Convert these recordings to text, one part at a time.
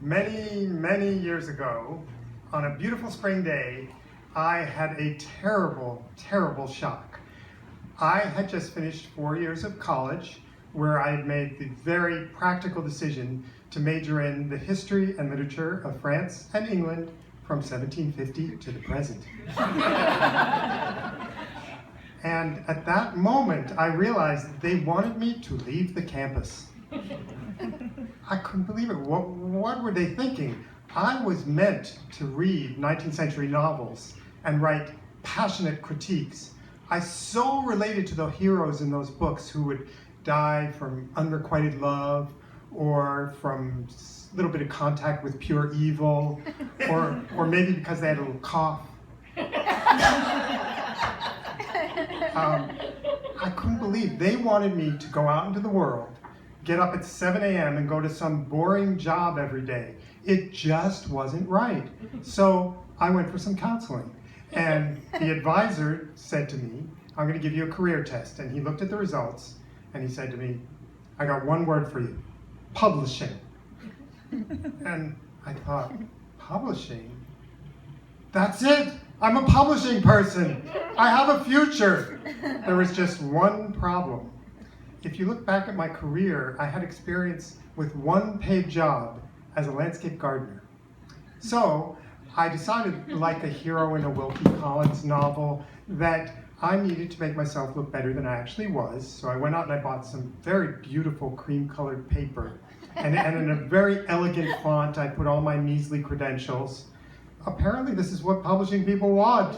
Many years ago, on a beautiful spring day, I had a terrible shock. I had just finished 4 years of college where I had made the very practical decision to major in the history and literature of France and England from 1750 to the present. And at that moment, I realized they wanted me to leave the campus. I couldn't believe it. What were they thinking? I was meant to read 19th century novels and write passionate critiques. I so related to the heroes in those books who would die from unrequited love or from a little bit of contact with pure evil, or maybe because they had a little cough. I couldn't believe they wanted me to go out into the world, get up at 7 a.m. and go to some boring job every day. It just wasn't right. So I went for some counseling. And the advisor said to me, I'm going to give you a career test. And he looked at the results and he said to me, I got one word for you, publishing. And I thought, publishing? That's it! I'm a publishing person! I have a future! There was just one problem. If you look back at my career, I had experience with one paid job as a landscape gardener. So I decided, like a hero in a Wilkie Collins novel, that I needed to make myself look better than I actually was. So I went out and I bought some very beautiful cream-colored paper. And in a very elegant font, I put all my measly credentials. Apparently this is what publishing people want.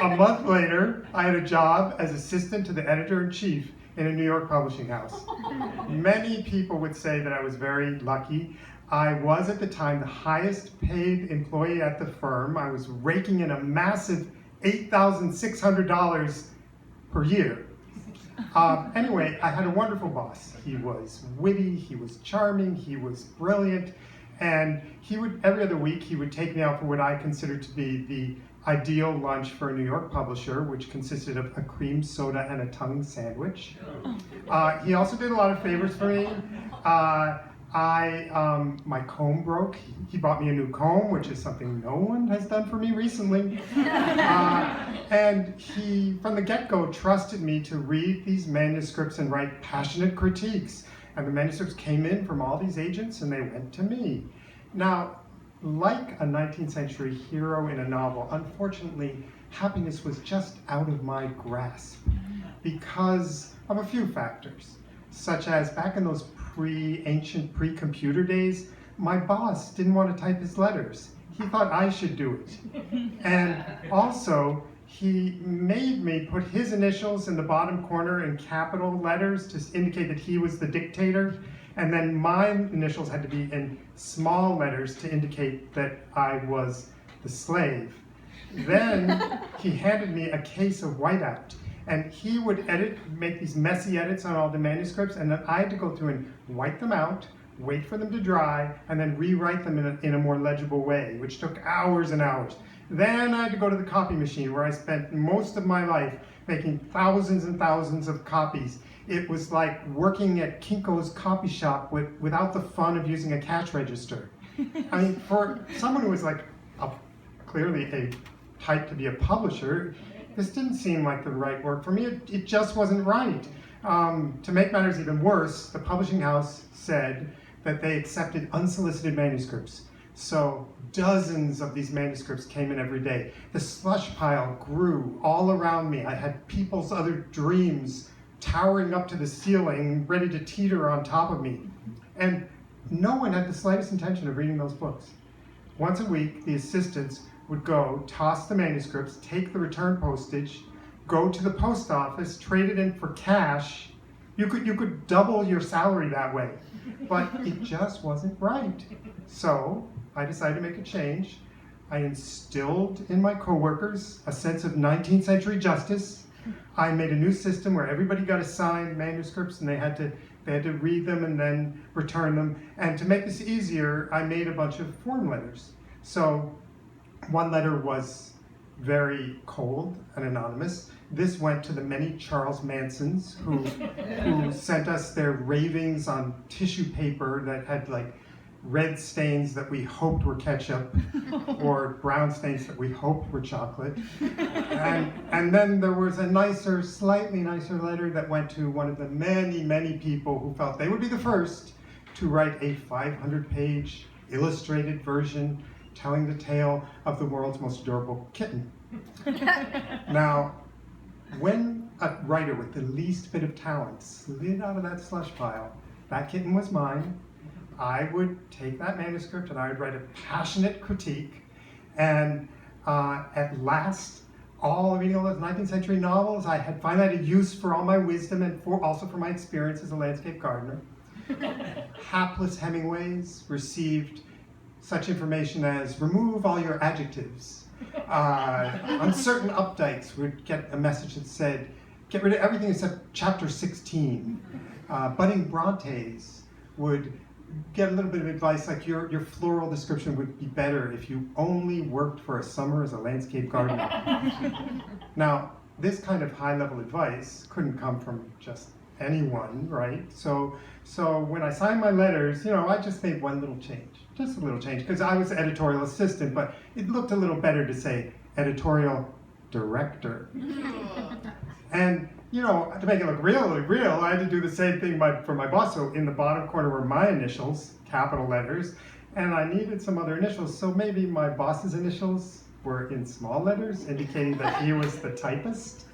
A month later, I had a job as assistant to the editor-in-chief in a New York publishing house. Many people would say that I was very lucky. I was at the time the highest paid employee at the firm. I was raking in a massive $8,600 per year. Anyway, I had a wonderful boss. He was witty, he was charming, he was brilliant, and he would, every other week, he would take me out for what I considered to be the ideal lunch for a New York publisher, which consisted of a cream soda and a tongue sandwich. He also did a lot of favors for me. My comb broke. He bought me a new comb, which is something no one has done for me recently. And he, from the get-go, trusted me to read these manuscripts and write passionate critiques. And the manuscripts came in from all these agents and they went to me. Now, like a 19th century hero in a novel, unfortunately, happiness was just out of my grasp because of a few factors, such as back in those ancient pre-computer days, my boss didn't want to type his letters. He thought I should do it. And also, he made me put his initials in the bottom corner in capital letters to indicate that he was the dictator, and then my initials had to be in small letters to indicate that I was the slave. Then he handed me a case of whiteout. And he would make these messy edits on all the manuscripts, and then I had to go through and wipe them out, wait for them to dry, and then rewrite them in a more legible way, which took hours and hours. Then I had to go to the copy machine, where I spent most of my life making thousands and thousands of copies. It was like working at Kinko's copy shop without the fun of using a cash register. I mean, for someone who was like clearly a type to be a publisher, this didn't seem like the right work for me. It just wasn't right. To make matters even worse, the publishing house said that they accepted unsolicited manuscripts. So dozens of these manuscripts came in every day. The slush pile grew all around me. I had people's other dreams towering up to the ceiling, ready to teeter on top of me. And no one had the slightest intention of reading those books. Once a week, the assistants would go, toss the manuscripts, take the return postage, go to the post office, trade it in for cash. You could double your salary that way, but it just wasn't right. So I decided to make a change. I instilled in my coworkers a sense of 19th century justice. I made a new system where everybody got assigned manuscripts and they had to read them and then return them. And to make this easier, I made a bunch of form letters. So one letter was very cold and anonymous. This went to the many Charles Mansons who sent us their ravings on tissue paper that had like red stains that we hoped were ketchup, or brown stains that we hoped were chocolate. And then there was a nicer, slightly nicer letter that went to one of the many, many people who felt they would be the first to write a 500-page illustrated version telling the tale of the world's most adorable kitten. Now, when a writer with the least bit of talent slid out of that slush pile, that kitten was mine. I would take that manuscript and I would write a passionate critique, and at last, reading all those 19th century novels, I had finally had a use for all my wisdom and also for my experience as a landscape gardener. Hapless Hemingways received such information as remove all your adjectives. Uncertain Updikes would get a message that said get rid of everything except chapter 16. Budding Brontes would get a little bit of advice like your floral description would be better if you only worked for a summer as a landscape gardener. Now, this kind of high-level advice couldn't come from just anyone, right? So when I signed my letters, I just made one little change, just a little change, because I was editorial assistant, but it looked a little better to say editorial director. And to make it look really real, I had to do the same thing for my boss. So in the bottom corner were my initials, capital letters, and I needed some other initials. So maybe my boss's initials were in small letters, indicating that he was the typist.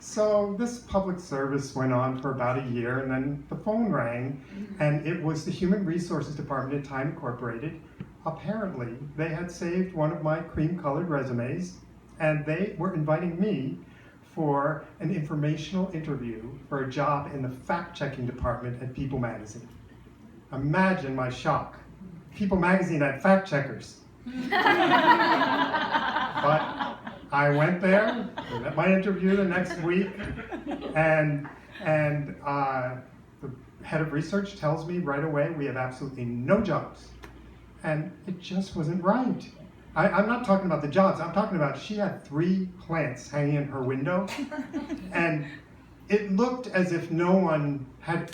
So this public service went on for about a year, and then the phone rang, and it was the Human Resources Department at Time Incorporated. Apparently, they had saved one of my cream-colored resumes, and they were inviting me for an informational interview for a job in the fact-checking department at People magazine. Imagine my shock. People magazine had fact-checkers. But I went there, at my interview the next week, and the head of research tells me right away we have absolutely no jobs. And it just wasn't right. I'm not talking about the jobs, I'm talking about she had 3 plants hanging in her window, and it looked as if no one had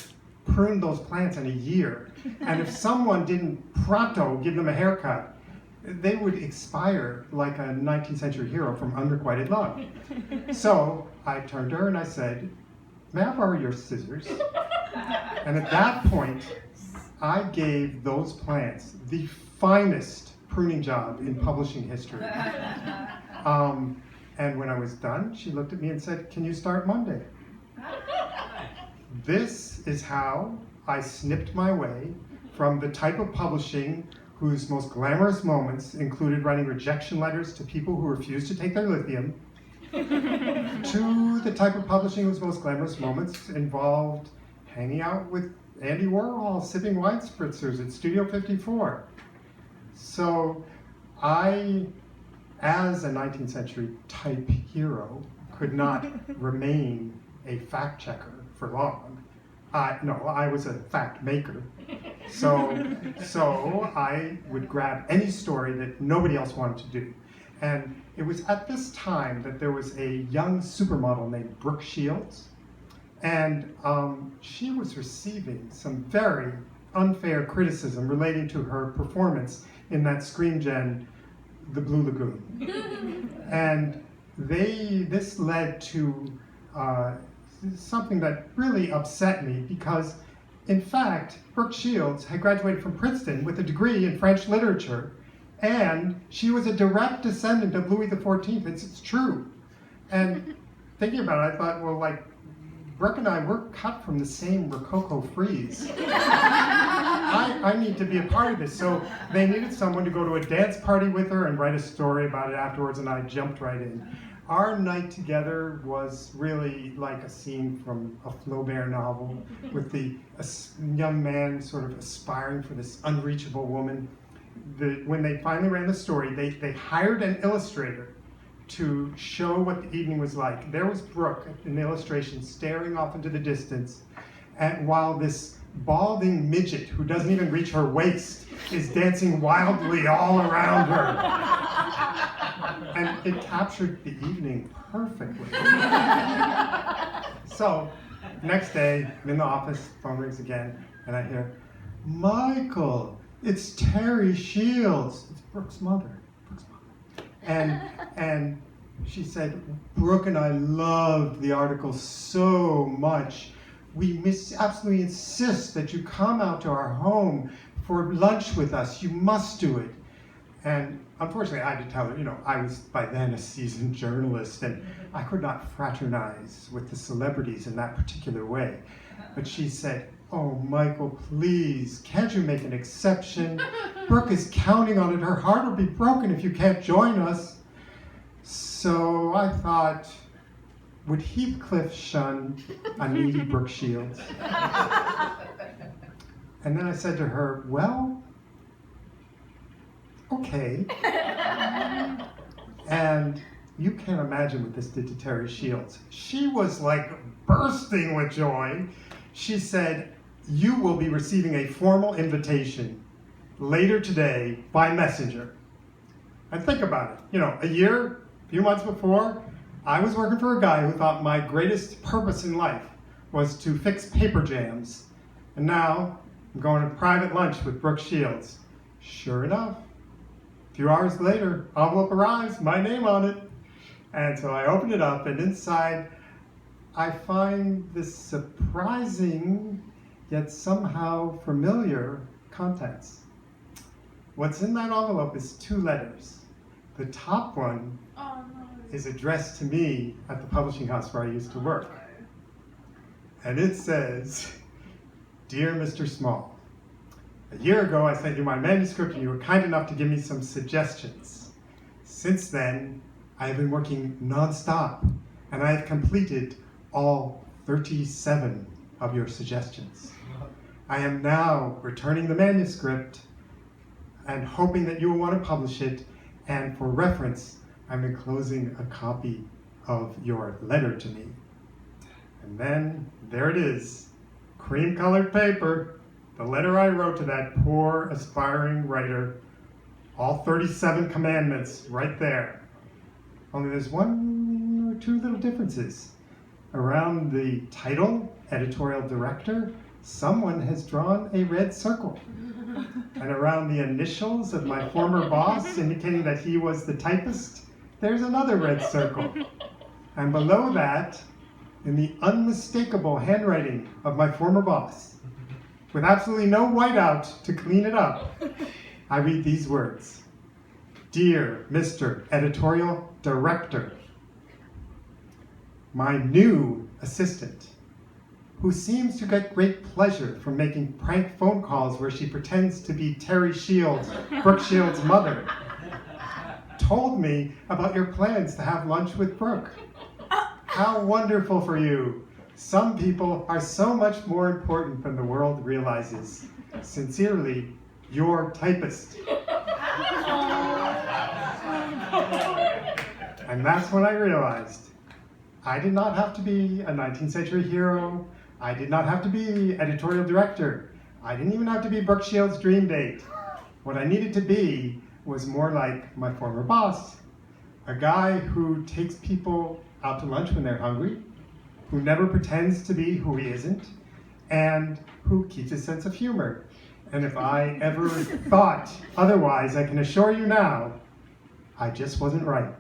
pruned those plants in a year. And if someone didn't pronto give them a haircut, they would expire like a 19th century hero from Unrequited Love. So I turned to her and I said, may I borrow your scissors? And at that point, I gave those plants the finest pruning job in publishing history. And when I was done, she looked at me and said, can you start Monday? This is how I snipped my way from the type of publishing whose most glamorous moments included writing rejection letters to people who refused to take their lithium, to the type of publishing whose most glamorous moments involved hanging out with Andy Warhol, sipping wine spritzers at Studio 54. So I, as a 19th century type hero, could not remain a fact checker for long. No, I was a fact maker. So I would grab any story that nobody else wanted to do. And it was at this time that there was a young supermodel named Brooke Shields, and she was receiving some very unfair criticism relating to her performance in that Scream Gen, The Blue Lagoon. And this led to something that really upset me, because in fact, Brooke Shields had graduated from Princeton with a degree in French literature, and she was a direct descendant of Louis XIV. It's true. And thinking about it, I thought, well, like, Brooke and I, we're cut from the same Rococo frieze. I need to be a part of this. So they needed someone to go to a dance party with her and write a story about it afterwards, and I jumped right in. Our night together was really like a scene from a Flaubert novel, with the young man sort of aspiring for this unreachable woman. When they finally ran the story, they hired an illustrator to show what the evening was like. There was Brooke in the illustration staring off into the distance, and while this balding midget who doesn't even reach her waist is dancing wildly all around her. And it captured the evening perfectly. So, next day, I'm in the office, phone rings again, and I hear, Michael, it's Terry Shields. It's Brooke's mother. And she said, Brooke and I loved the article so much. We absolutely insist that you come out to our home for lunch with us. You must do it. And unfortunately, I had to tell her, I was by then a seasoned journalist, and I could not fraternize with the celebrities in that particular way. But she said, oh, Michael, please, can't you make an exception? Brooke is counting on it. Her heart will be broken if you can't join us. So I thought, would Heathcliff shun a needy Brooke Shields? And then I said to her, well, okay. And you can't imagine what this did to Terry Shields. She was like bursting with joy. She said, you will be receiving a formal invitation later today by messenger. And think about it. A few months before, I was working for a guy who thought my greatest purpose in life was to fix paper jams. And now I'm going to private lunch with Brooke Shields. Sure enough, a few hours later, envelope arrives, my name on it. And so I open it up, and inside I find this surprising yet somehow familiar contents. What's in that envelope is 2 letters. The top one is addressed to me at the publishing house where I used to work. And it says, Dear Mr. Small, a year ago I sent you my manuscript and you were kind enough to give me some suggestions. Since then, I have been working nonstop, and I have completed all 37 of your suggestions. I am now returning the manuscript and hoping that you will want to publish it, and for reference, I'm enclosing a copy of your letter to me. And then, there it is, cream-colored paper, the letter I wrote to that poor, aspiring writer, all 37 commandments right there. Only there's 1 or 2 little differences. Around the title, editorial director, someone has drawn a red circle. And around the initials of my former boss, indicating that he was the typist, there's another red circle. And below that, in the unmistakable handwriting of my former boss, with absolutely no whiteout to clean it up, I read these words. Dear Mr. Editorial Director, my new assistant, who seems to get great pleasure from making prank phone calls where she pretends to be Terry Shields, Brooke Shields' mother, told me about your plans to have lunch with Brooke. How wonderful for you. Some people are so much more important than the world realizes. Sincerely, your typist. And that's when I realized I did not have to be a 19th century hero. I did not have to be editorial director. I didn't even have to be Brooke Shields' dream date. What I needed to be was more like my former boss, a guy who takes people out to lunch when they're hungry, who never pretends to be who he isn't, and who keeps a sense of humor. And if I ever thought otherwise, I can assure you now, I just wasn't right.